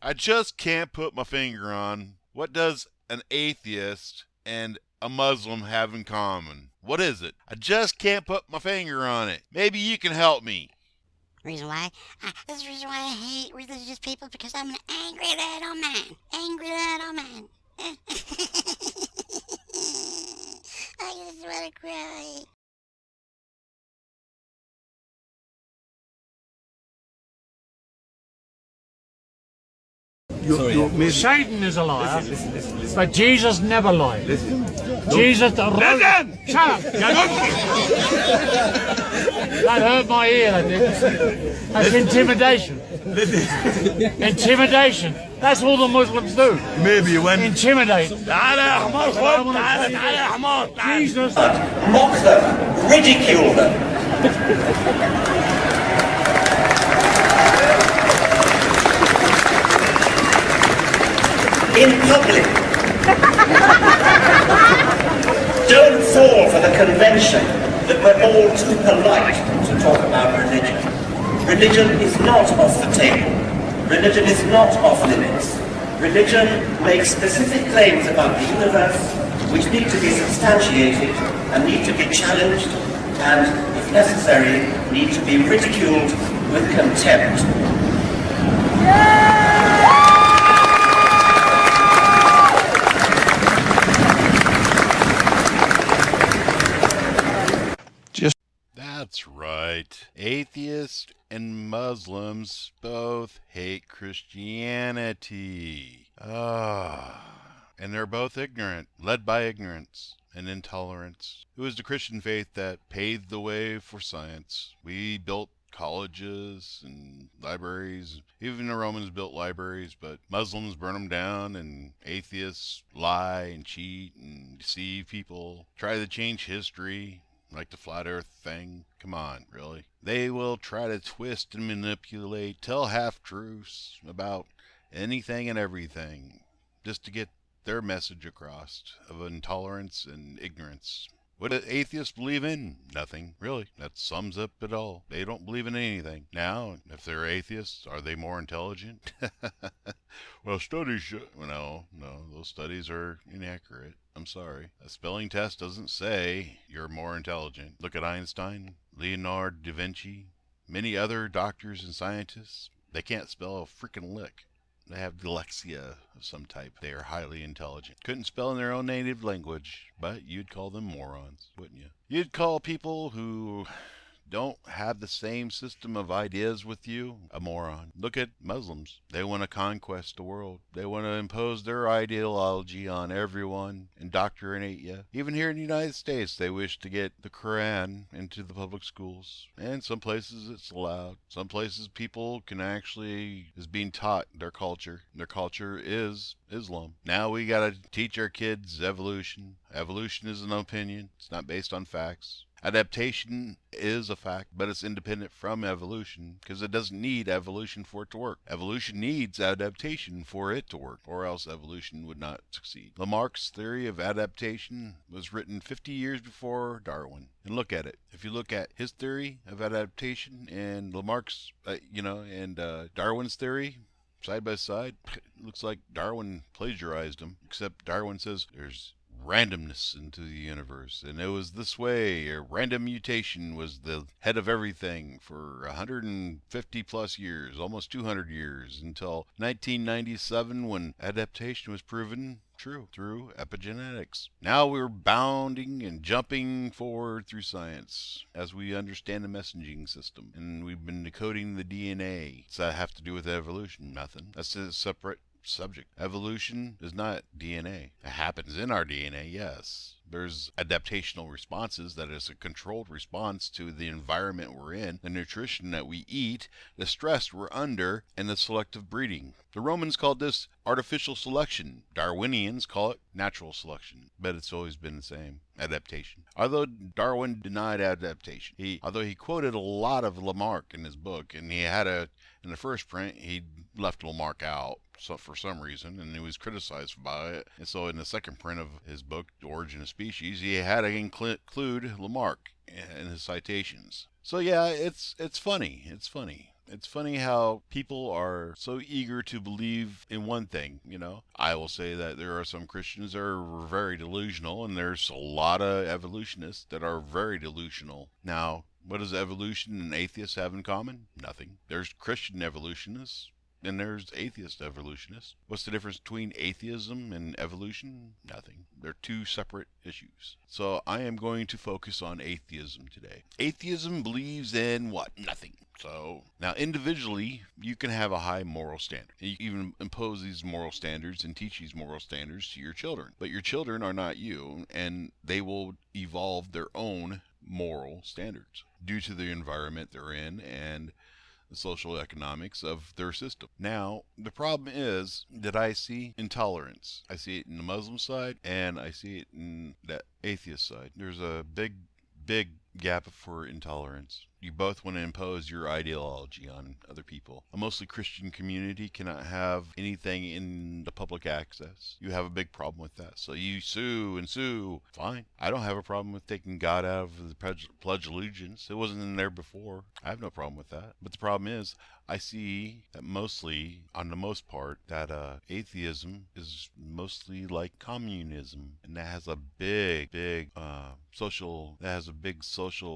I just can't put my finger on what does an atheist and a Muslim have in common. What is it? I just can't put my finger on it. Maybe you can help me. Reason why? This is the reason why I hate religious people, because I'm an angry little man. Angry little man. I just want to cry. Satan is a liar, but Jesus never lied. Jesus the Listen! Shut up! That hurt my ear, that did. That's intimidation. Intimidation. That's all the Muslims do. Maybe when Intimidate. Jesus. Mock them, ridicule them. In public. Don't fall for the convention that we're all too polite to talk about religion. Religion is not off the table. Religion is not off limits. Religion makes specific claims about the universe which need to be substantiated and need to be challenged and, if necessary, need to be ridiculed with contempt. That's right. Atheists and Muslims both hate Christianity. And they're both ignorant, led by ignorance and intolerance. It was the Christian faith that paved the way for science. We built colleges and libraries. Even the Romans built libraries, but Muslims burn them down, and atheists lie and cheat and deceive people, try to change history. Like the flat earth thing. Come on, really? They will try to twist and manipulate, tell half-truths about anything and everything, just to get their message across of intolerance and ignorance. What do atheists believe in? Nothing, really. That sums up it all. They don't believe in anything. Now, if they're atheists, are they more intelligent? Well, studies show... No, those studies are inaccurate. I'm sorry. A spelling test doesn't say you're more intelligent. Look at Einstein, Leonardo da Vinci, many other doctors and scientists. They can't spell a freaking lick. They have dyslexia of some type. They are highly intelligent. Couldn't spell in their own native language, but you'd call them morons, wouldn't you? You'd call people who don't have the same system of ideas with you a moron. Look at Muslims. They want to conquest the world. They want to impose their ideology on everyone, indoctrinate you. Even here in the United States, they wish to get the Quran into the public schools. And some places it's allowed. Some places people can actually is being taught their culture. Their culture is Islam. Now we gotta teach our kids evolution. Evolution is an opinion. It's not based on facts. Adaptation is a fact, but it's independent from evolution because it doesn't need evolution for it to work. Evolution needs adaptation for it to work, or else evolution would not succeed. Lamarck's theory of adaptation was written 50 years before Darwin. And look at it. If you look at his theory of adaptation and Lamarck's, and Darwin's theory, side by side, it looks like Darwin plagiarized them, except Darwin says there's randomness into the universe, and it was this way. A random mutation was the head of everything for 150 plus years, almost 200 years, until 1997 when adaptation was proven true through epigenetics. Now we're bounding and jumping forward through science as we understand the messaging system, and we've been decoding the DNA. Does that have to do with evolution? Nothing. That's a separate subject. Evolution is not DNA. It happens in our DNA, yes. There's adaptational responses, that is a controlled response to the environment we're in, the nutrition that we eat, the stress we're under, and the selective breeding. The Romans called this artificial selection. Darwinians call it natural selection, but it's always been the same. Adaptation. Although Darwin denied adaptation, although he quoted a lot of Lamarck in his book, and in the first print, he left Lamarck out. So for some reason, and he was criticized by it. And so in the second print of his book, The Origin of Species, he had to include Lamarck in his citations. So yeah, it's funny. It's funny. It's funny how people are so eager to believe in one thing, you know. I will say that there are some Christians that are very delusional, and there's a lot of evolutionists that are very delusional. Now, what does evolution and atheists have in common? Nothing. There's Christian evolutionists and there's atheist evolutionists. What's the difference between atheism and evolution? Nothing. They're two separate issues. So I am going to focus on atheism today. Atheism believes in what? Nothing. So now individually, you can have a high moral standard. You can even impose these moral standards and teach these moral standards to your children. But your children are not you, and they will evolve their own moral standards due to the environment they're in and the social economics of their system. Now, the problem is that I see intolerance. I see it in the Muslim side and I see it in the atheist side. There's a big gap for intolerance. You both want to impose your ideology on other people. A mostly Christian community cannot have anything in the public access. You have a big problem with that. So you sue and sue. Fine. I don't have a problem with taking God out of the Pledge of Allegiance. It wasn't in there before. I have no problem with that. But the problem is, I see that mostly, on the most part, that atheism is mostly like communism. And that has a big social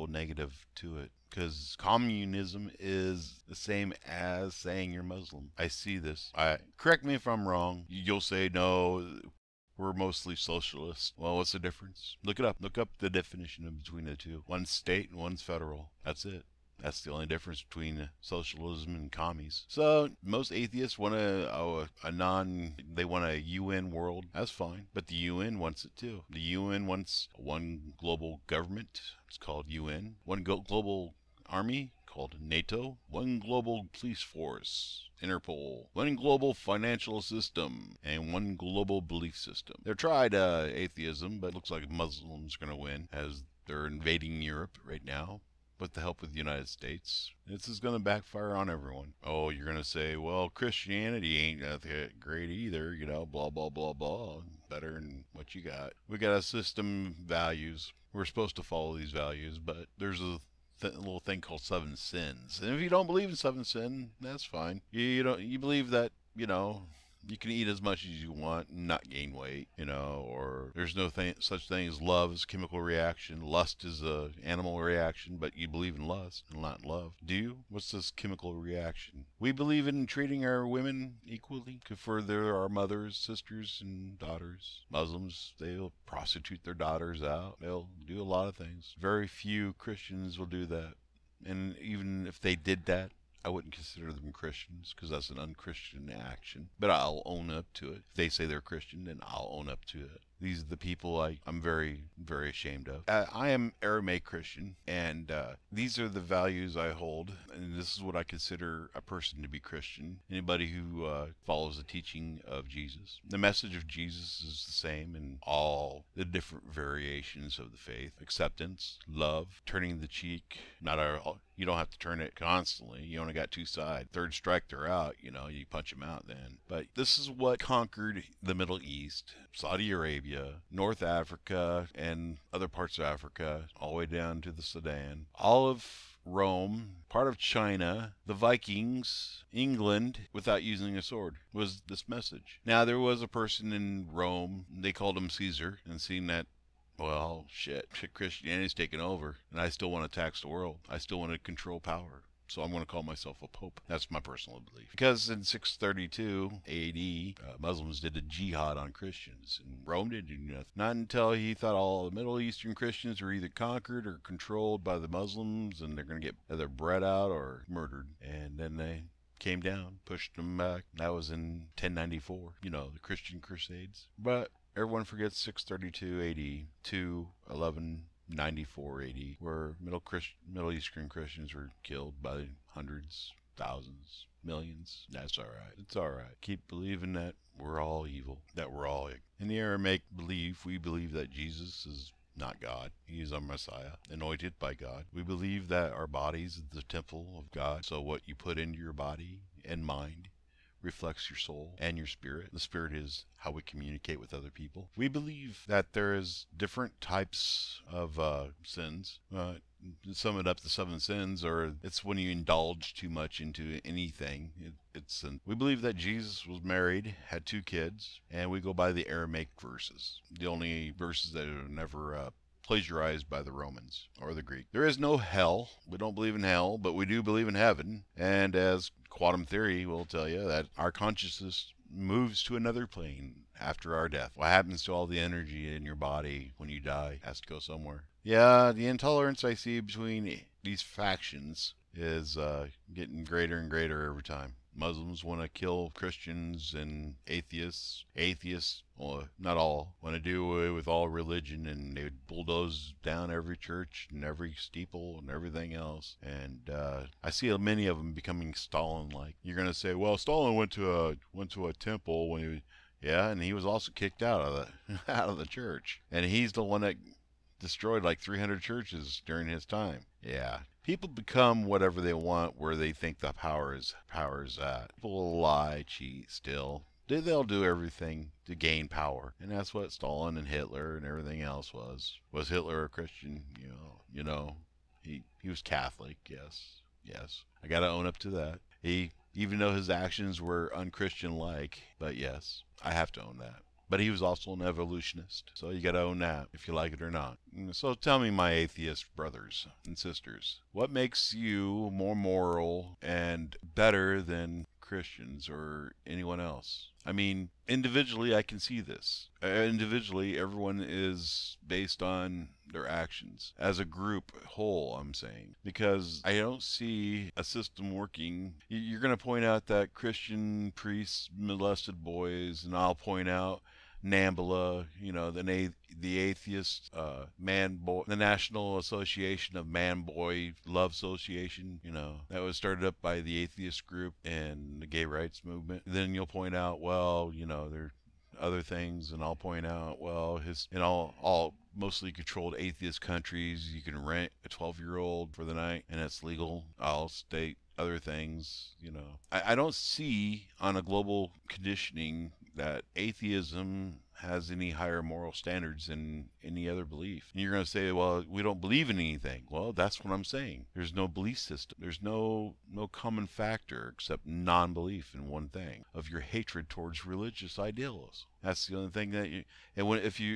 negative to it. Because communism is the same as saying you're Muslim. I see this. Correct me if I'm wrong. You'll say, no, we're mostly socialists. Well, what's the difference? Look it up. Look up the definition of between the two. One's state and one's federal. That's it. That's the only difference between socialism and commies. So most atheists want they want a UN world. That's fine. But the UN wants it too. The UN wants one global government. It's called UN. One global army called NATO. One global police force, Interpol. One global financial system. And one global belief system. They've tried atheism, but it looks like Muslims are going to win as they're invading Europe right now with the help of the United States. This is going to backfire on everyone. Oh, you're going to say, well, Christianity ain't that great either, you know, blah, blah, blah, blah. Better than what you got. We got a system values. We're supposed to follow these values, but there's a little thing called 7 sins. And if you don't believe in 7 sin, that's fine. You believe that, you know, you can eat as much as you want and not gain weight, you know, or there's no such thing as love as chemical reaction. Lust is a animal reaction, but you believe in lust and not in love. Do you? What's this chemical reaction? We believe in treating our women equally, for they're our mothers, sisters, and daughters. Muslims, they'll prostitute their daughters out. They'll do a lot of things. Very few Christians will do that. And even if they did that, I wouldn't consider them Christians because that's an unchristian action. But I'll own up to it. If they say they're Christian, then I'll own up to it. These are the people I'm very, very ashamed of. I am Aramaic Christian, and these are the values I hold, and this is what I consider a person to be Christian. Anybody who follows the teaching of Jesus. The message of Jesus is the same in all the different variations of the faith. Acceptance, love, turning the cheek. You don't have to turn it constantly. You only got 2 sides. Third strike, they're out. You know, you punch them out then. But this is what conquered the Middle East, Saudi Arabia, North Africa, and other parts of Africa, all the way down to the Sudan. All of Rome, part of China, the Vikings, England, without using a sword, was this message. Now, there was a person in Rome, they called him Caesar, and seeing that, well, shit, Christianity's taken over, and I still want to tax the world. I still want to control power. So I'm going to call myself a pope. That's my personal belief. Because in 632 AD, Muslims did a jihad on Christians, and Rome didn't do nothing. Not until he thought all the Middle Eastern Christians were either conquered or controlled by the Muslims, and they're going to get either bred out or murdered. And then they came down, pushed them back. That was in 1094, you know, the Christian Crusades. But everyone forgets 632 AD to 1194 AD, where Middle Eastern Christians were killed by hundreds, thousands, millions. That's all right. It's all right. Keep believing that we're all evil, that we're all ignorant. In the Aramaic belief, we believe that Jesus is not God. He is our Messiah, anointed by God. We believe that our bodies is the temple of God. So what you put into your body and mind reflects your soul and your spirit. The spirit is how we communicate with other people. We believe that there is different types of sins. to sum it up, the seven sins, or it's when you indulge too much into anything. We believe that Jesus was married, had 2 kids, and we go by the Aramaic verses, the only verses that are never plagiarized by the Romans or the Greek. There is no hell. We don't believe in hell, but we do believe in heaven. And as quantum theory will tell you, that our consciousness moves to another plane after our death. What happens to all the energy in your body when you die has to go somewhere. Yeah, the intolerance I see between these factions is getting greater and greater every time. Muslims want to kill Christians, and atheists, well, not all, want to do away with all religion, and they would bulldoze down every church and every steeple and everything else. And I see many of them becoming Stalin-like. You're going to say, well, Stalin went to a temple when he, yeah, and he was also kicked out of the church, and he's the one that destroyed like 300 churches during his time. Yeah. People become whatever they want where they think the power is at. People will lie, cheat, steal. They'll do everything to gain power. And that's what Stalin and Hitler and everything else was. Was Hitler a Christian? You know, he was Catholic, yes. Yes. I gotta own up to that. Even though his actions were unchristian-like, but yes, I have to own that. But he was also an evolutionist, so you gotta own that if you like it or not. So tell me, my atheist brothers and sisters, what makes you more moral and better than Christians or anyone else? I mean, individually, I can see this. Individually, everyone is based on their actions. As a group whole, I'm saying. Because I don't see a system working. You're going to point out that Christian priests molested boys, and I'll point out NAMBLA, the atheist the National Association of Man-Boy Love Association, that was started up by the atheist group and the gay rights movement. Then you'll point out, well, there are other things, and I'll point out, well, in all mostly controlled atheist countries, you can rent a 12-year-old for the night, and it's legal. I'll state other things, I don't see on a global conditioning that atheism has any higher moral standards than any other belief. And you're going to say, well, we don't believe in anything. Well, that's what I'm saying. There's no belief system. There's no common factor except non-belief in one thing, of your hatred towards religious ideals. That's the only thing that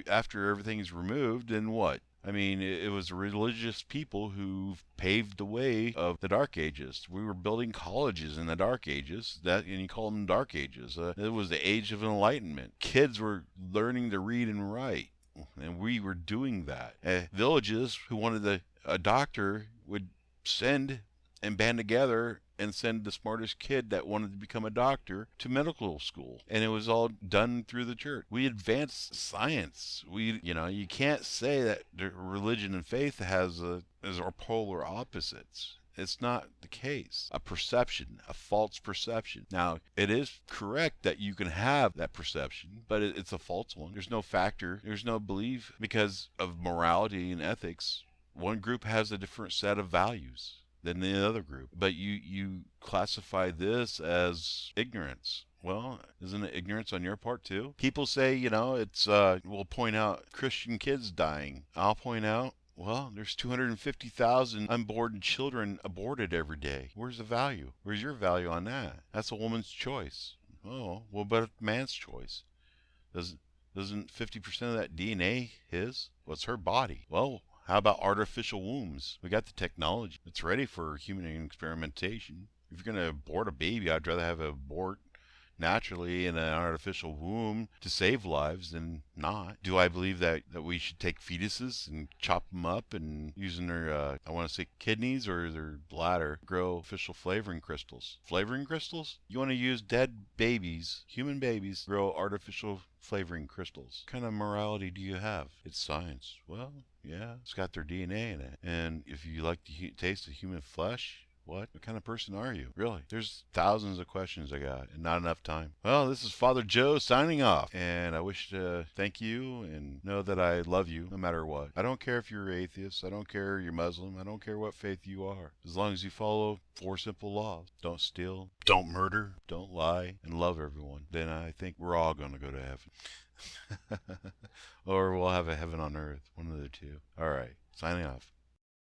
after everything is removed, then what? I mean, it was religious people who paved the way of the Dark Ages. We were building colleges in the Dark Ages, and you call them Dark Ages. It was the Age of Enlightenment. Kids were learning to read and write, and we were doing that. Villages who wanted a doctor would send and band together and send the smartest kid that wanted to become a doctor to medical school. And it was all done through the church. We advanced science. You can't say that the religion and faith are polar opposites. It's not the case. A false perception. Now, it is correct that you can have that perception, but it's a false one. There's no factor. There's no belief because of morality and ethics. One group has a different set of values than the other group. But you classify this as ignorance. Well, isn't it ignorance on your part too? People say, it's, we'll point out Christian kids dying. I'll point out, well, there's 250,000 unborn children aborted every day. Where's the value? Where's your value on that? That's a woman's choice. Oh, well, but a man's choice. Isn't 50% of that DNA his? Well, it's her body. Well, how about artificial wombs? We got the technology. It's ready for human experimentation. If you're going to abort a baby, I'd rather have it abort naturally in an artificial womb to save lives than not. Do I believe that we should take fetuses and chop them up and using their, kidneys or their bladder, grow artificial flavoring crystals? Flavoring crystals? You want to use dead babies, human babies, grow artificial flavoring crystals. What kind of morality do you have? It's science. Well, yeah, it's got their DNA in it. And if you like the taste of human flesh, what kind of person are you? Really? There's thousands of questions I got and not enough time. Well, this is Father Joe signing off. And I wish to thank you and know that I love you no matter what. I don't care if you're atheist. I don't care if you're Muslim. I don't care what faith you are. As long as you follow 4 simple laws. Don't steal. Don't murder. Don't lie. And love everyone. Then I think we're all going to go to heaven. Or we'll have a heaven on earth. One of the two. All right. Signing off.